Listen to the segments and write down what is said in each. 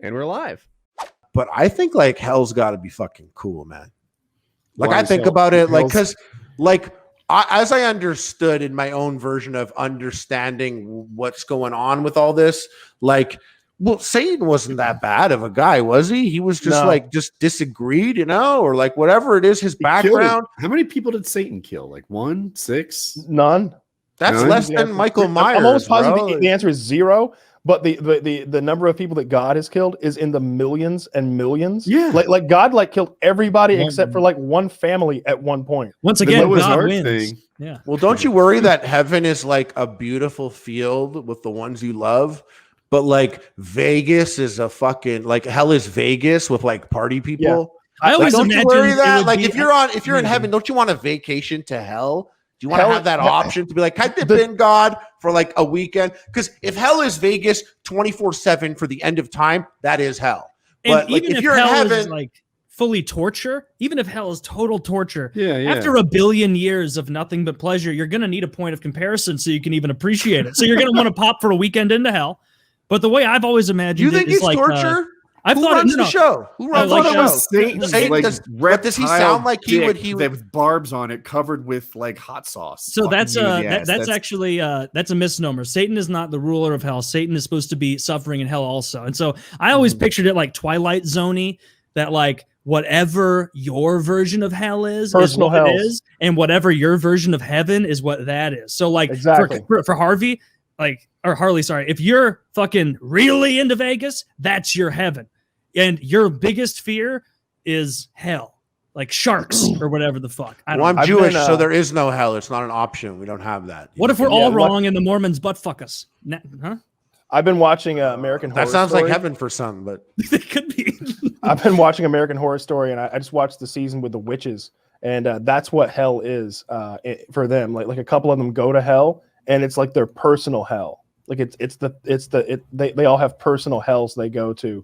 And we're live. But I think like hell's got to be fucking cool, man. Like Why I think so? about it, like because like as I understood in my own version of understanding what's going on with all this, like, well, Satan wasn't that bad of a guy, was he? He was just just disagreed, you know, or like whatever it is, his background. How many people did Satan kill? Like 1, 6? None. That's less than Michael Myers. I'm almost positive bro. the answer is 0. But the number of people that God has killed is in the millions and millions. Yeah, like God killed everybody except for like one family at one point. Once again, God wins. Thing. Yeah. Well, don't you worry that heaven is like a beautiful field with the ones you love, but like Vegas is a fucking like hell is Vegas with like party people. Yeah. I always don't you imagine worry that like be, if you're in heaven, don't you want a vacation to hell? Do you want to have that option to be like, can I dip in God for like a weekend? Because if hell is Vegas 24/7 for the end of time, that is hell. But and like, even if you're in hell heaven, is like fully torture, even if hell is total torture, yeah. after a billion years of nothing but pleasure, you're going to need a point of comparison so you can even appreciate it. So you're going to want to pop for a weekend into hell. But the way I've always imagined you think it is it's like torture? I Who thought runs no, the show? Who runs like the show? Satan, like, does he sound like he would with barbs on it, covered with like hot sauce? So that's actually that's a misnomer. Satan is not the ruler of hell. Satan is supposed to be suffering in hell also. And so I always pictured it like Twilight Zone-y, that like whatever your version of hell is Personal what hell. it is, and whatever your version of heaven is what that is. So like Exactly. for Harvey, or Harley, sorry, if you're fucking really into Vegas, that's your heaven. And your biggest fear is hell, like sharks or whatever the fuck. Well, I'm Jewish, so there is no hell. It's not an option. We don't have that. What if we're all wrong and the Mormons butt fuck us? Huh? I've been watching American Horror That sounds Story. like heaven for some, but It could be. I've been watching American Horror Story, and I just watched the season with the witches, and that's what hell is for them. Like a couple of them go to hell, and it's like their personal hell. Like they all have personal hells they go to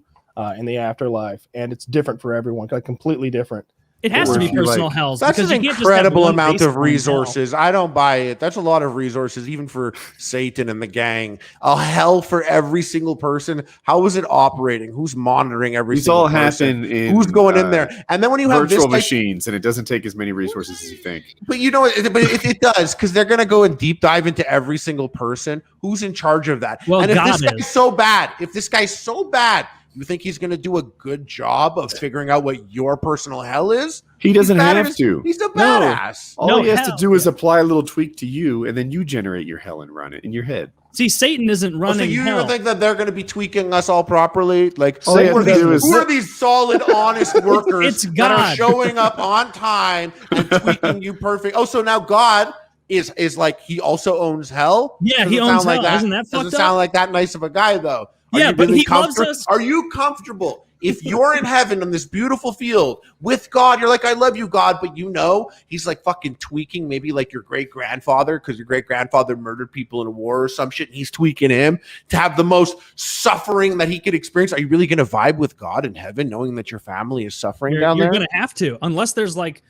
in the afterlife, and it's different for everyone, like completely different. It has to be personal hells. that's an incredible amount of resources. I don't buy it. That's a lot of resources, even for Satan and the gang. A hell for every single person. How is it operating? Who's monitoring every single person? Who's going in there? And then when you have virtual machines, and it doesn't take as many resources as you think. But you know, it does, because they're going to go and deep dive into every single person. Who's in charge of that? Well, and if God this guy's so bad, you think he's going to do a good job of figuring out what your personal hell is? He doesn't have to. He's a badass. All he has to do is apply a little tweak to you, and then you generate your hell and run it in your head. See, Satan isn't running. So you hell. don't think that they're going to be tweaking us all properly? Like, who are these solid, honest workers It's that God. are showing up on time and tweaking you perfect? Oh, so now God is like, he also owns hell? Yeah, Doesn't he owns sound hell. Like Isn't that fucked Doesn't up? sound like that nice of a guy, though. Yeah, but he loves us. Are you comfortable? If you're in heaven on this beautiful field with God, you're like, I love you, God, but you know, he's like fucking tweaking maybe like your great-grandfather, because your great-grandfather murdered people in a war or some shit, and he's tweaking him to have the most suffering that he could experience. Are you really going to vibe with God in heaven knowing that your family is suffering down there? You're going to have to, unless there's like,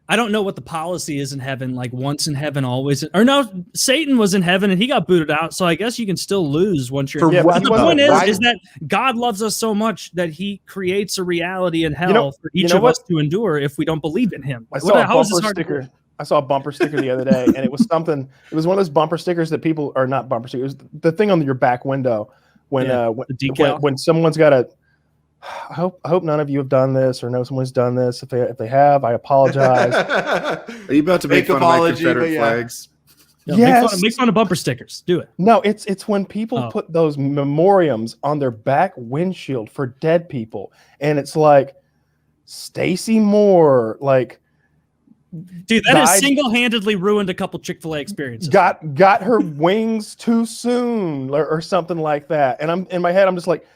I don't know what the policy is in heaven, like once in heaven, always. Or no, Satan was in heaven and he got booted out. So I guess you can still lose once you're. But the point is that God loves us so much that he creates a reality in hell for each of us to endure if we don't believe in him. I saw a bumper sticker the other day, and it was something. It was one of those bumper stickers that people are not bumper stickers. It was the thing on your back window when someone's got a. I hope none of you have done this or know someone's done this. If they have, I apologize. Are you about to make fun of my Confederate flags? No, yes. Make fun of bumper stickers. Do it. No, it's when people put those memoriams on their back windshield for dead people, and it's like Stacy Moore, like. Dude, that has single-handedly ruined a couple Chick-fil-A experiences. Got her wings too soon, or something like that. And I'm in my head, I'm just like,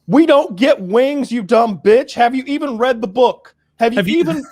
we don't get wings, you dumb bitch. Have you even read the book? Have you even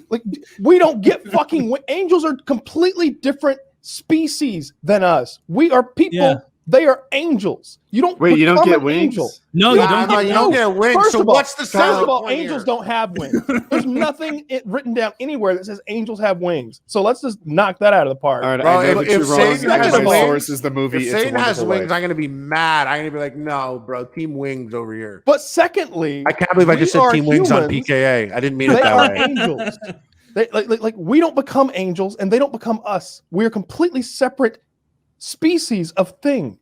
like? We don't get fucking angels are completely different species than us. We are people They are angels. You don't Wait, you don't become get an wings? angel. No, Yeah, you don't. you don't get wings. First So of all- what's the First selling of all, point angels here? don't have wings. There's nothing written down anywhere that says angels have wings. So let's just knock that out of the park. All right, Bro, I know if that you're wrong. Satan has My wings- source is the movie If It's Satan a has Wonderful wings, Life. I'm gonna be mad. I'm gonna be like, no, bro, Team Wings over here. But secondly, I can't believe I we just said are Team Wings on humans. PKA. I didn't mean it They that are way. angels. They, like we don't become angels and they don't become us. We're completely separate species of thing.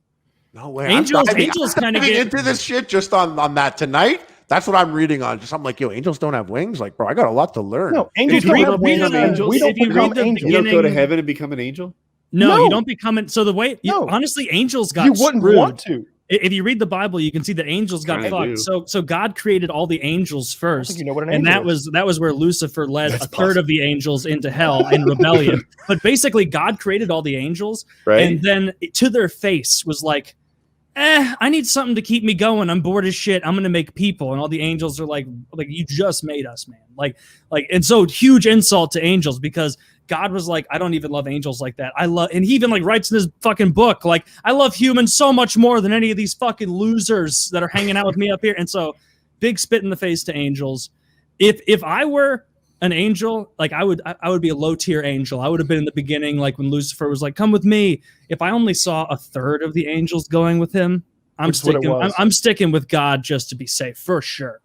No way. Angels I'm kinda diving get- into this shit just on that tonight. That's what I'm reading on. Just I'm like, yo, angels don't have wings. Like, bro, I got a lot to learn. No, angels If you don't read- have wings. read, and we if don't you read become the angels. You don't go to beginning- heaven and become an angel? No, No. you don't become it. So the way, No. honestly, angels got You wouldn't screwed. want to. If you read the Bible, you can see that angels got Kinda fucked. do. So God created all the angels I first, think you know what an and angel is. that was where Lucifer led That's a third of the angels into hell in rebellion. But basically, God created all the angels, Right? and then to their face was like, I need something to keep me going. I'm bored as shit. I'm gonna make people, and all the angels are like you just made us, man. Like, and so huge insult to angels because God was like, I don't even love angels like that. I love, and he even like writes in his fucking book, like, I love humans so much more than any of these fucking losers that are hanging out with me up here. And so, big spit in the face to angels. If I were an angel, like I would be a low tier angel. I would have been in the beginning, like when Lucifer was like, come with me. If I only saw a third of the angels going with him, I'm Which is what it sticking. was. I'm sticking with God just to be safe for sure.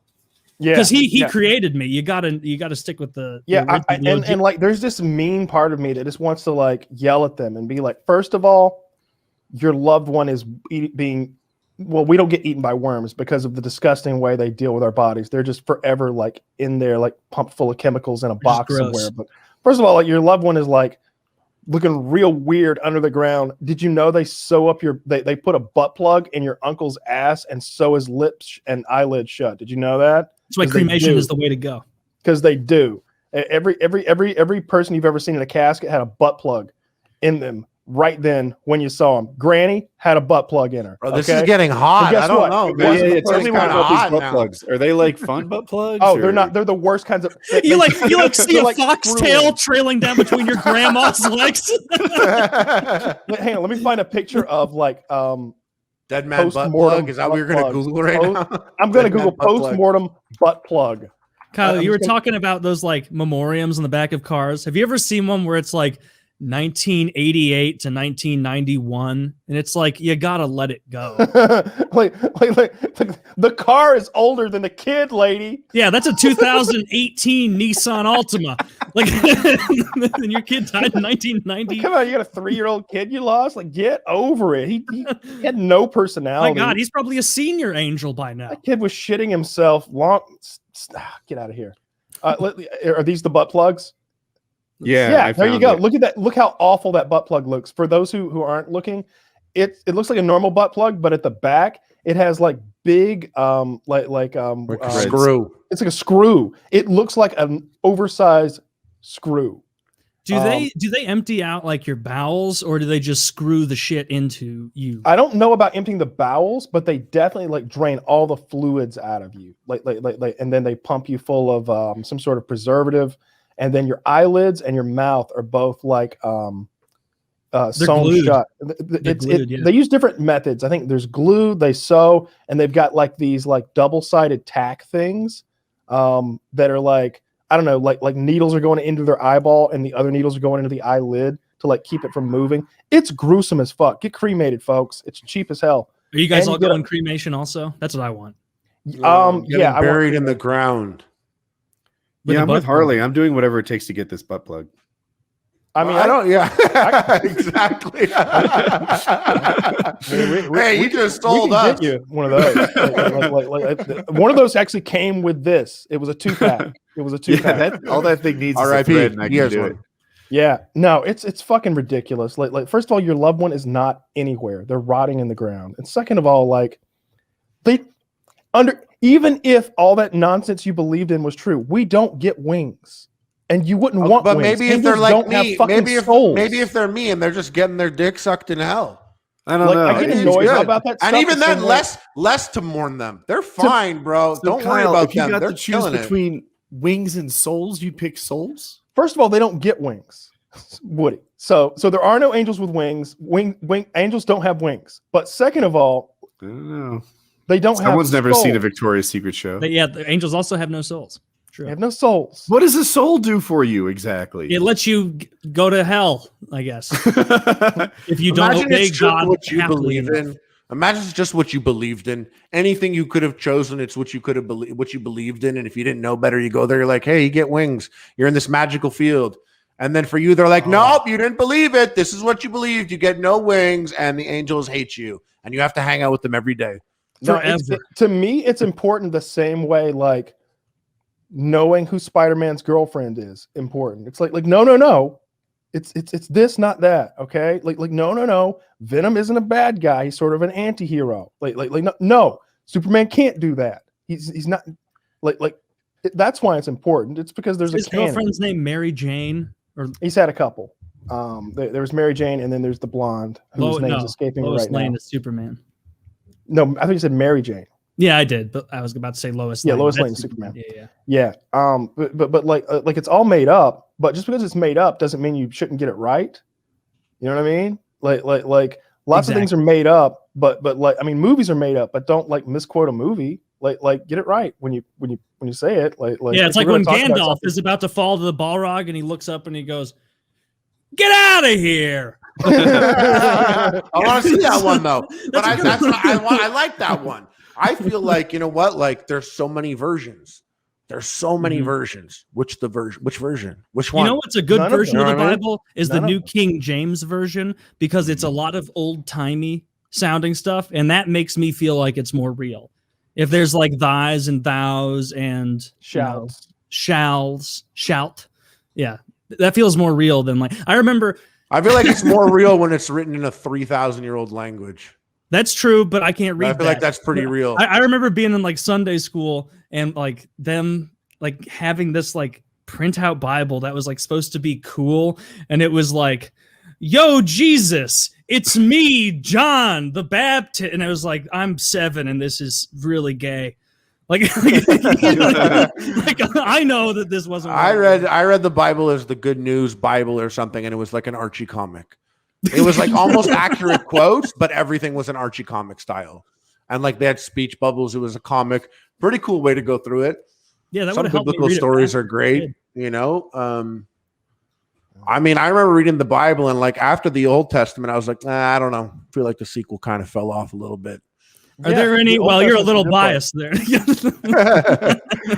Yeah, Because he yeah. created me. You gotta stick with the Yeah, the and like there's this mean part of me that just wants to like yell at them and be like, first of all, your loved one is being, well, we don't get eaten by worms because of the disgusting way they deal with our bodies. They're just forever like in there, like pumped full of chemicals in a box gross. somewhere. But first of all, like your loved one is like looking real weird under the ground. Did you know they sew up they put a butt plug in your uncle's ass and sew his lips and eyelids shut? Did you know that? That's why 'Cause they cremation do. is the way to go. Because they do. Every person you've ever seen in a casket had a butt plug in them right then when you saw them. Granny had a butt plug in her. Bro, this okay? is getting hot. And guess I don't what? know. It Yeah, wasn't yeah, the tell first me It's more kinda about these hot butt now. plugs. Are they like fun butt plugs? Oh, or- they're not. They're the worst kinds of. You like see they're a like foxtail screw-ins. trailing down between your grandma's legs. Hang on, let me find a picture of like Dead man butt Post-mortem plug. Is that what you're gonna butt plug. Google right Oh, now? I'm gonna Dead man Google butt plug. post-mortem butt plug. Kyle, I'm you were just gonna- talking about those like memoriams in the back of cars. Have you ever seen one where it's like 1988 to 1991, and it's like you gotta let it go. like the car is older than the kid, lady. Yeah, that's a 2018 Nissan Altima. Like, and your kid died in 1990. Come on, you got a 3-year-old kid you lost. Like, get over it. He had no My personality. God, he's probably a senior angel by now. That kid was shitting himself. Get out of here. Are these the butt plugs? Yeah, I there you found go. it. Look at that. Look how awful that butt plug looks. For those who aren't looking, it looks like a normal butt plug, but at the back it has like big Screw. it's like a screw. It looks like an oversized screw. Do they empty out like your bowels, or do they just screw the shit into you? I don't know about emptying the bowels, but they definitely like drain all the fluids out of you. Like and then they pump you full of some sort of preservative, and then your eyelids and your mouth are both like sewn glued. shut. They're glued, yeah. They use different methods. I think there's glue, they sew, and they've got like these like double-sided tack things that are like, I don't know, like needles are going into their eyeball and the other needles are going into the eyelid to like keep it from moving. It's gruesome as fuck. Get cremated, folks. It's cheap as hell. Are you guys And all you get going cremation also? That's what I want. Getting Yeah, I want buried in the ground. With Yeah, a I'm butt with Harley. I'm doing whatever it takes to get this butt plug. I mean, I don't. Yeah, exactly. Hey, you just we told can us. get you one of those. One of those actually came with this. It was a 2-pack. It was a 2-pack. All that thing needs is a R.I.P. thread, and I He can has do one. it. Yeah, no, it's fucking ridiculous. Like first of all, your loved one is not anywhere; they're rotting in the ground. And second of all, like even if all that nonsense you believed in was true, we don't get wings, and you wouldn't want. But wings. maybe if they're Angels like don't have me, fucking souls. maybe if they're me and they're just getting their dick sucked in hell. I don't Like, know. I get It's annoyed good. about that And stuff even the then, same way. less to mourn them. They're fine, bro. So, Don't worry Kyle, about if you them. got They're to choose killing it. between wings and souls, you'd pick souls. First of all, they don't get wings. Woody. So there are no angels with wings. Angels don't have wings. But second of all, I don't know. they don't have Someone's never seen a souls. Victoria's Secret show. The angels also have no souls. True. They have no souls. What does a soul do for you exactly? It lets you go to hell, I guess. If you don't Imagine obey it's just God what you happily believe enough. in. Imagine it's just what you believed in. Anything you could have chosen, it's what you could have what you believed in. And if you didn't know better, you go there. You're like, hey, you get wings. You're in this magical field. And then for you, they're like, nope, you didn't believe it. This is what you believed. You get no wings, and the angels hate you, and you have to hang out with them every day. Forever. To me, it's important the same way like knowing who Spider-Man's girlfriend is important. It's like no. It's this, not that. Okay. Like no. Venom isn't a bad guy. He's sort of an anti-hero. Like no. Superman can't do that. He's not that's why it's important. It's because there's His a canon. girlfriend's name Mary Jane, or He's had a couple. There was Mary Jane, and then there's the blonde whose name's escaping me Lois right Lane now. is Superman. No, I think you said Mary Jane. Yeah, I did, but I was about to say Lois Lane. Yeah, Lois That's Lane is Superman. Yeah. Yeah. But like it's all made up. But just because it's made up doesn't mean you shouldn't get it right. You know what I mean? Like lots of things are made up, but like I mean movies are made up, but don't like misquote a movie. Like get it right when you say it. Like Yeah, it's like we're when gonna talk about Gandalf something- is about to fall to the Balrog, and he looks up and he goes, "Get out of here!" I want to see that one though. But That's a good one. I like that one. I feel like, you know what? Like there's so many versions. There's so many versions. Which version? Which one? You know what's a good None of version them. of the You know what I mean? Bible is None the of New them. King James version, because it's a lot of old-timey sounding stuff, and that makes me feel like it's more real. If there's like thys and thous and shouts. shalls, shout, yeah, that feels more real than like I remember. I feel like it's more real when it's written in a 3,000-year-old language. That's true, but I can't read. I feel like that's pretty real. I remember being in like Sunday school and like them like having this like printout Bible that was like supposed to be cool, and it was like, "Yo, Jesus, it's me, John the Baptist," and I was like, "I'm 7, and this is really gay." Like, I know that this wasn't. I read the Bible as the Good News Bible or something, and it was like an Archie comic. It was like almost accurate quotes, but everything was an Archie comic style. And like they had speech bubbles. It was a comic. Pretty cool way to go through it. Yeah, that Some would help me biblical read it stories faster. are great, you know. I mean, I remember reading the Bible, and like after the Old Testament, I was like, I don't know. I feel like the sequel kind of fell off a little bit. Are there any? the Old Well, you're a Testament's little good part. biased there.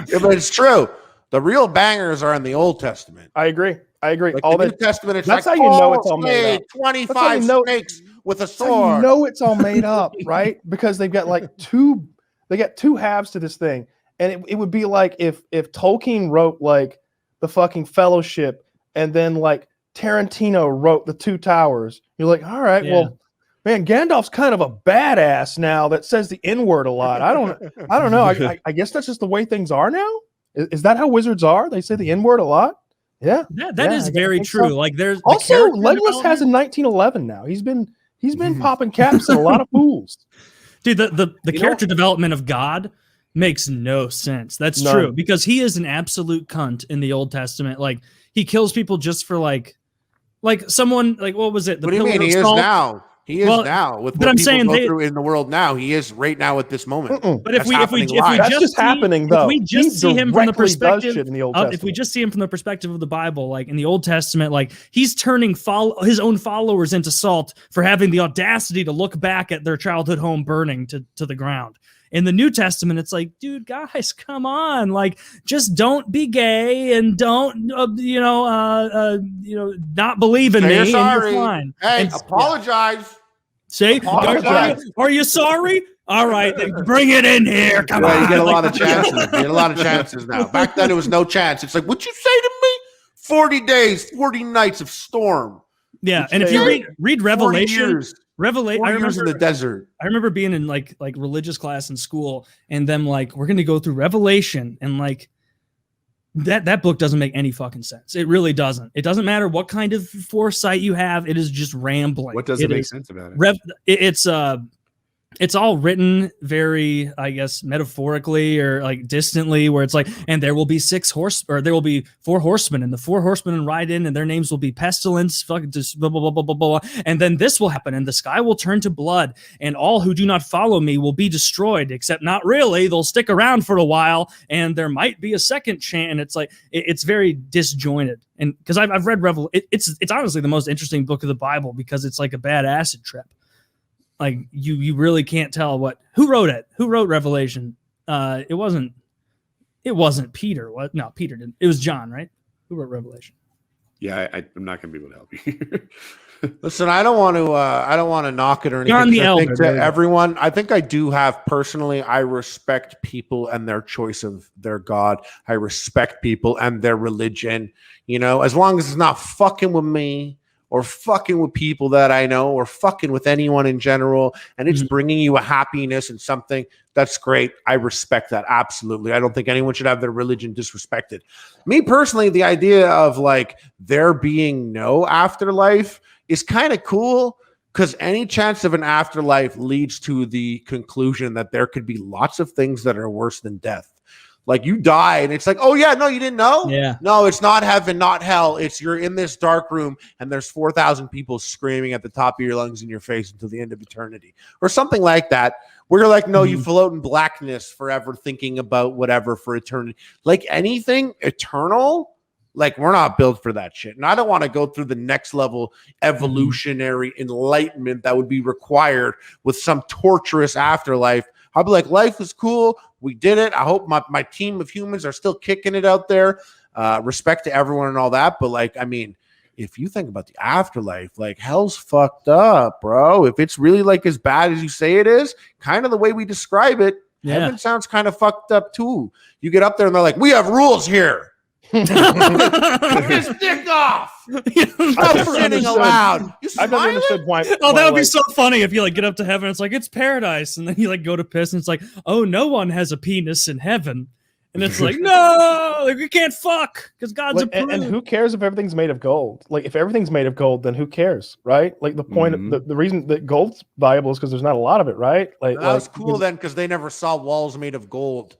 Yeah, but it's true. The real bangers are in the Old Testament. I agree. Like all the New that. Testament, it's That's like, how you know oh, it's all made up. 25 you know- snakes with a That's how sword. you know it's all made up, right? Because they've got like two halves to this thing. And it would be like if Tolkien wrote like the fucking Fellowship, and then like Tarantino wrote the Two Towers. You're like, all right, Yeah. well, man, Gandalf's kind of a badass now that says the N-word a lot. I don't know. I guess that's just the way things are now. Is that how wizards are? They say the N-word a lot. Yeah. That is very true. So. Like there's Also, character Legolas has a development. 1911 now. He's been popping caps in a lot of pools. Dude, the You know- character development of God makes no sense. That's None. true, because he is an absolute cunt in the Old Testament. Like he kills people just for like someone like what was it? The What do you pillar mean? of He is salt? now. He is Well, now with but what I'm people saying go they- through in the world now. He is right now at this moment. Mm-mm. But if That's we happening just That's happening though. if we just He see him from the directly does perspective shit in the Old if we Testament. just see him from the perspective of the Bible, like in the Old Testament, like he's turning his own followers into salt for having the audacity to look back at their childhood home burning to the ground. In the New Testament, it's like, dude, guys, come on, like just don't be gay and don't not believe in Say me, you're and sorry. you're fine. Hey, And- apologize. Say, Apologize. are you sorry? All right, then bring it in here. Come Yeah, on. you get a lot Like- of chances. You get a lot of chances now. Back then, it was no chance. It's like, what'd you say to me? 40 days, 40 nights of storm. Yeah, Which and if they- you read 40 Revelation, years. 40 I years in the remember desert. being in like religious class in school, and them like we're gonna go through Revelation, and like that book doesn't make any fucking sense. It really doesn't. It doesn't matter what kind of foresight you have. It is just rambling. What doesn't make is- sense about it? it's all written very, I guess, metaphorically or like distantly, where it's like, and there will be there will be 4 horsemen, and the 4 horsemen ride in, and their names will be pestilence, fucking just blah, blah, blah, blah, blah, blah. And then this will happen, and the sky will turn to blood, and all who do not follow me will be destroyed, except not really. They'll stick around for a while, and there might be a second chance. And it's like, it's very disjointed. And because I've read it's honestly the most interesting book of the Bible, because it's like a bad acid trip. Like you really can't tell who wrote it. Who wrote Revelation? It wasn't Peter. What? No, Peter didn't. It was John, right? Who wrote Revelation? Yeah, I'm not going to be able to help you. Listen, I don't want to knock it or anything. John the I think Elder. to everyone, I think I do have personally. I respect people and their choice of their God. I respect people and their religion. You know, as long as it's not fucking with me, or fucking with people that I know, or fucking with anyone in general, and it's bringing you a happiness and something, that's great. I respect that, absolutely. I don't think anyone should have their religion disrespected. Me personally, the idea of like there being no afterlife is kind of cool, because any chance of an afterlife leads to the conclusion that there could be lots of things that are worse than death. Like you die and it's like, oh yeah, no, you didn't know? Yeah. No, it's not heaven, not hell. It's you're in this dark room and there's 4,000 people screaming at the top of your lungs in your face until the end of eternity. Or something like that, where you're like, no, you float in blackness forever thinking about whatever for eternity. Like anything eternal, like we're not built for that shit. And I don't want to go through the next level evolutionary enlightenment that would be required with some torturous afterlife. I'll be like, life is cool. We did it. I hope my team of humans are still kicking it out there. Respect to everyone and all that. But like, I mean, if you think about the afterlife, like hell's fucked up, bro. If it's really like as bad as you say it is, kind of the way we describe it, heaven sounds kind of fucked up too. You get up there and they're like, we have rules here. Cut his dick off. Stop shitting aloud. I've never understood why. Oh, that would be so funny if you like get up to heaven. It's like it's paradise, and then you like go to piss, and it's like, oh, no one has a penis in heaven, and it's like, no, like, we can't fuck because God's a prude. And who cares if everything's made of gold? Like if everything's made of gold, then who cares, right? Like the point, the reason that gold's valuable is because there's not a lot of it, right? Like that was cool then because they never saw walls made of gold.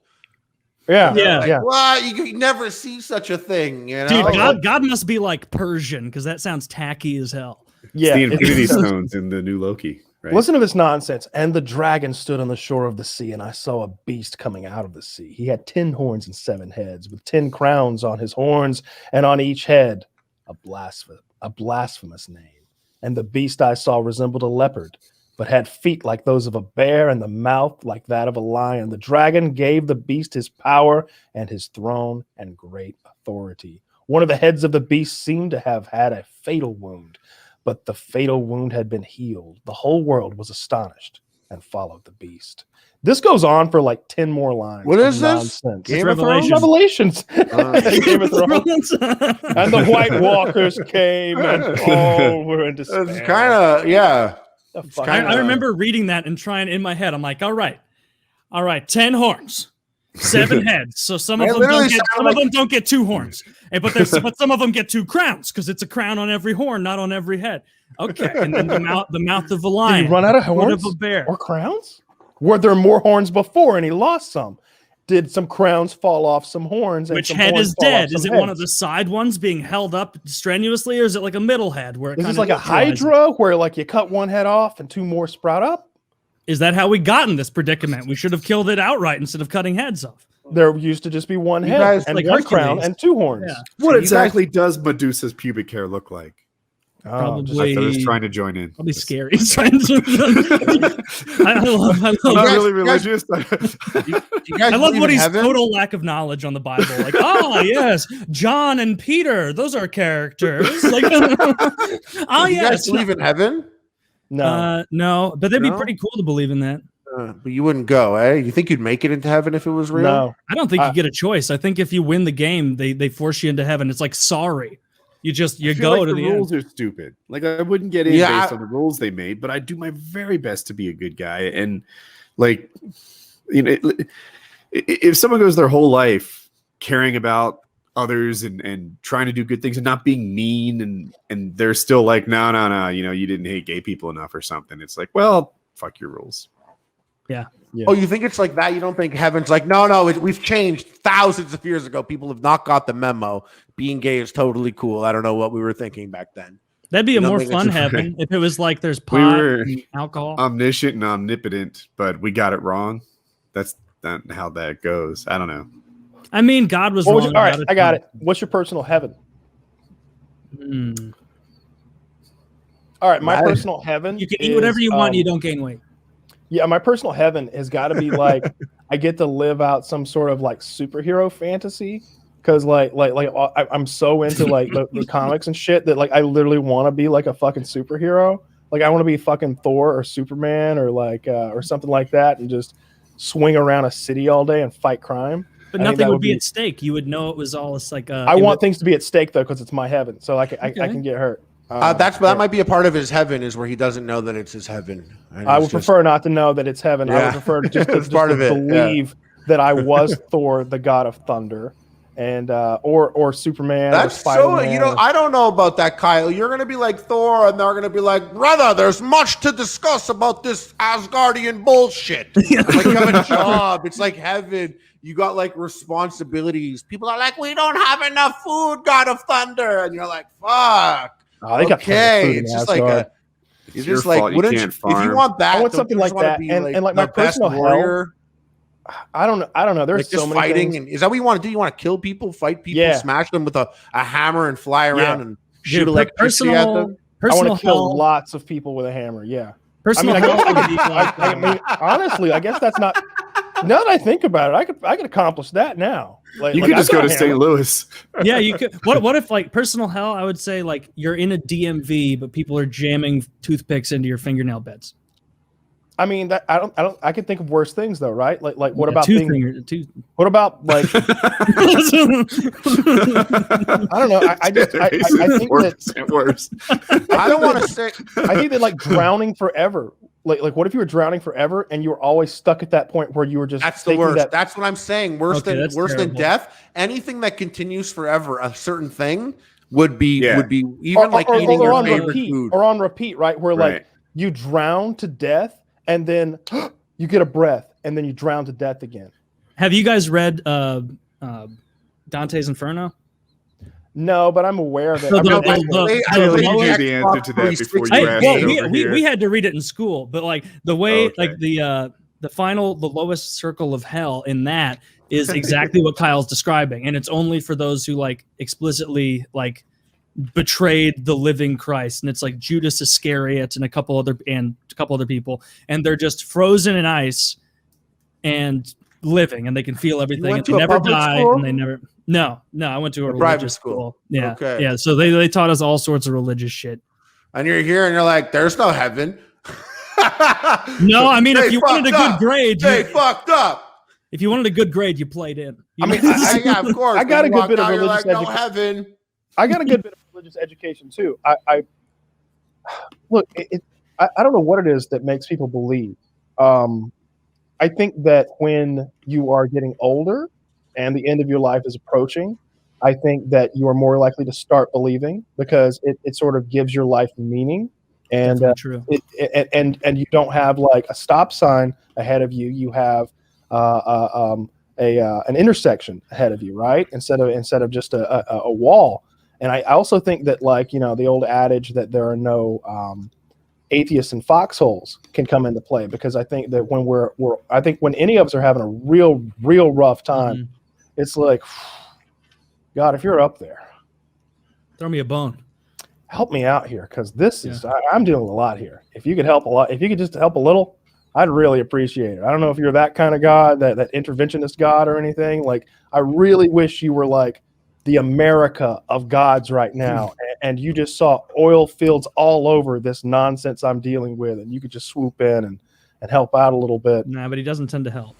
Yeah. Like, well, you never see such a thing, you know? Dude, God must be like Persian, because that sounds tacky as hell. Yeah, it's the Infinity Stones in the new Loki. Right? Listen to this nonsense. And the dragon stood on the shore of the sea, and I saw a beast coming out of the sea. He had 10 horns and 7 heads, with 10 crowns on his horns, and on each head a blasphemous name. And the beast I saw resembled a leopard, but had feet like those of a bear and the mouth like that of a lion. The dragon gave the beast his power and his throne and great authority. One of the heads of the beast seemed to have had a fatal wound, but the fatal wound had been healed. The whole world was astonished and followed the beast. This goes on for like 10 more lines. What is this? Game of Thrones? Revelations. Game of Thrones. And the White Walkers came and all were in despair. It's kind of, yeah. I remember reading that and trying in my head. I'm like, all right, 10 horns, 7 heads. So some of them don't get 2 horns, but some of them get 2 crowns because it's a crown on every horn, not on every head. Okay, and then the mouth of a lion. Did he run out of horns of a bear or crowns? Were there more horns before and he lost some? Did some crowns fall off some horns? And which some head horns is fall off dead? some Is it heads? one of the side ones being held up strenuously, or is it like a middle head where it Is kind this of like a hydra where like you cut one head off and 2 more sprout up? Is that how we got in this predicament? We should have killed it outright instead of cutting heads off. There used to just be one head guys, and like one Hercules. crown and 2 horns. Yeah. What exactly does Medusa's pubic hair look like? Probably I was trying to join in. Probably scary. I love I'm not really religious. I Woody's total lack of knowledge on the Bible. Like, yes, John and Peter, those are characters. Like, you guys believe in heaven? No. No, but that'd be No? pretty cool to believe in that. But you wouldn't go, eh? You think you'd make it into heaven if it was real? No. I don't think you get a choice. I think if you win the game, they force you into heaven. It's like sorry. You I feel go like to the the rules end. are stupid. Like I wouldn't get in Yeah, based on the rules they made, but I do my very best to be a good guy. And like, you know, if someone goes their whole life caring about others and trying to do good things and not being mean, and they're still like, no, you know, you didn't hate gay people enough or something. It's like, well, fuck your rules. Yeah. Oh, you think it's like that? You don't think heaven's like, no, we've changed thousands of years ago. People have not got the memo. Being gay is totally cool. I don't know what we were thinking back then. That'd be You a don't more think it's fun a- heaven if it was like there's We pot were and alcohol. omniscient and omnipotent, but we got it wrong. That's not how that goes. I don't know. I mean, God was What was wrong. your- all right, about I got it. What's your personal heaven? All right, my personal heaven. You can eat whatever you want. You don't. don't gain weight. Yeah, my personal heaven has got to be like I get to live out some sort of like superhero fantasy because I'm so into like the comics and shit that like I literally want to be like a fucking superhero. Like I want to be fucking Thor or Superman or like or something like that and just swing around a city all day and fight crime. But I think nothing that would be at stake. You would know it was all. It's like I want things to be at stake though because it's my heaven, so I can get hurt. That might be a part of his heaven is where he doesn't know that it's his heaven. And I it's would just- prefer not to know that it's heaven. I Yeah. would prefer just It's to part of it, believe that I was Thor, the god of thunder, and or Superman. That's or so, Spider-Man. I don't know about that, Kyle. You're going to be like Thor, and they're going to be like, brother, there's much to discuss about this Asgardian bullshit. Like, you have a job. It's like heaven. You got like responsibilities. People are like, we don't have enough food, God of Thunder. And you're like, fuck. Oh, they got plenty of food in It's just like Asgard. it's It's your just like, fault you wouldn't can't if you farm. want that, I want don't something you just like wanna that. be, And like the my best personal hell. warrior? I don't know. There's Like so just many fighting, things. and is that what you want to do? You want to kill people, fight people, Yeah. smash them with a hammer, and fly around Yeah. and shoot Dude, electricity at them? I want personal to kill hell. lots of people with a hammer. Yeah. Personal I hell guess would be like, I mean, honestly, I guess that's not. Now that I think about it, I could accomplish that now. Like, You like, could just I've go got to a St. hammer. Louis. yeah, you could. What if like personal hell? I would say like you're in a DMV, but people are jamming toothpicks into your fingernail beds. I mean, that I can think of worse things though, right? Like what Yeah, about two things? finger? Two. What about like I don't know. I think that worse. I don't want to say. I think that like drowning forever. Like what if you were drowning forever and you were always stuck at that point where you were just That's the taking worst. that- That's what I'm saying. Worse Okay, than that's than terrible. death. Anything that continues forever, a certain thing would be Yeah. even like eating your on favorite repeat food. or on repeat, right? Where like Right. you drown to death and then you get a breath and then you drown to death again. Have you guys read Dante's Inferno? No, but I'm aware of it. So I the- mean, the- I the really lowest- knew the answer to that before you Hey, asked well, it over here. we had to read it in school, but like the way, Okay. like the lowest circle of hell in that is exactly what Kyle's describing, and it's only for those who like explicitly like betrayed the living Christ, and it's like Judas Iscariot and a couple other people, and they're just frozen in ice and living, and they can feel everything, went and to they a never public die, school? and they never. No, I went to a private religious school. Yeah, Okay. yeah. So they taught us all sorts of religious shit. And you're here, and you're like, "There's no heaven." No, I mean, They if you wanted a fucked good up. grade, They fucked up. if you wanted a good grade, you played in. You I mean, know? Yeah, of course. I got When a you good bit walk of out, you're religious like, no education. heaven. I got a good bit of religious education too. I look. I don't know what it is that makes people believe. I think that when you are getting older and the end of your life is approaching, I think that you are more likely to start believing because it sort of gives your life meaning, and Definitely true. and you don't have like a stop sign ahead of you. You have an intersection ahead of you, right? Instead of just a wall. And I also think that like, you know, the old adage that there are no atheists in foxholes can come into play, because I think that when when any of us are having a real rough time, Mhm. it's like, God, if you're up there, Throw me a bone. help me out here, because this is I'm dealing with a lot here. If you could help a lot, if you could just help a little, I'd really appreciate it. I don't know if you're that kind of God, that interventionist God or anything. Like, I really wish you were like the America of gods right now, and you just saw oil fields all over this nonsense I'm dealing with, and you could just swoop in and help out a little bit. Nah, but he doesn't tend to help.